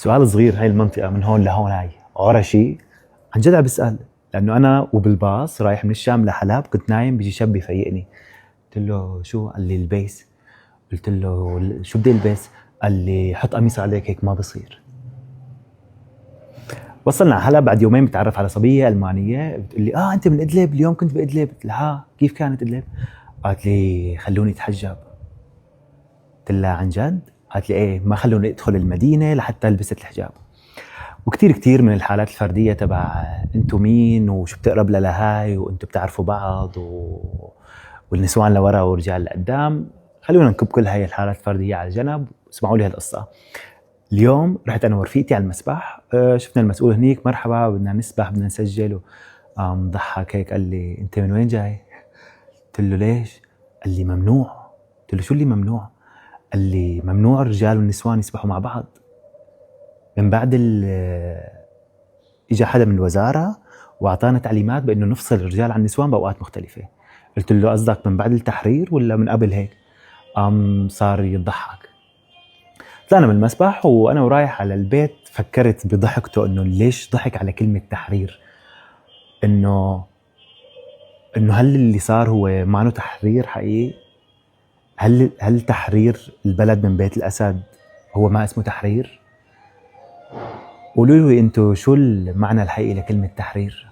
سؤال صغير، هاي المنطقة من هون لهون هاي عرشي، عن جد عم بسأل لأنه أنا وبالباص رايح من الشام لحلب، كنت نايم بيجي شاب يفيقني. قلت له شو؟ قال لي البيس. قلت له شو بدي البس؟ قال لي حط قميص عليك هيك ما بصير. وصلنا على حلب، بعد يومين بتعرف على صبية ألمانية بتقول لي أنت من إدلب، اليوم كنت بإدلب. قلت لها كيف كانت إدلب؟ قالت لي خلوني أتحجب. قلت لها عن جد؟ قالت لي إيه، ما خلوني أدخل المدينة لحتى لبست الحجاب. وكتير كتير من الحالات الفردية تبع انتو مين وشو بتقرب لهاي وانتو بتعرفوا بعض والنسوان لورا ورجال لقدام، خلونا نكب كل هاي الحالات الفردية على جنب واسمعوا لي هالقصة. اليوم رحت أنا ورفيقتي على المسبح، شفنا المسؤول هنيك، مرحبا بدنا نسبح بدنا نسجل، ضحك هيك قال لي أنت من وين جاي؟ قلت له ليش؟ قال لي ممنوع. قلت له شو اللي ممنوع؟ قال لي ممنوع الرجال والنسوان يسبحوا مع بعض. من بعد اجى حدا من الوزارة واعطانا تعليمات بانه نفصل الرجال عن النسوان باوقات مختلفة. قلت له قصدك من بعد التحرير ولا من قبل هيك؟ صار يضحك. طلعنا من المسبح وانا ورايح على البيت فكرت بضحكته انه ليش ضحك على كلمة تحرير، انه هل اللي صار هو معنى تحرير حقيقي؟ هل تحرير البلد من بيت الاسد هو ما اسمه تحرير؟ قولوا لي انتو شو المعنى الحقيقي لكلمة تحرير؟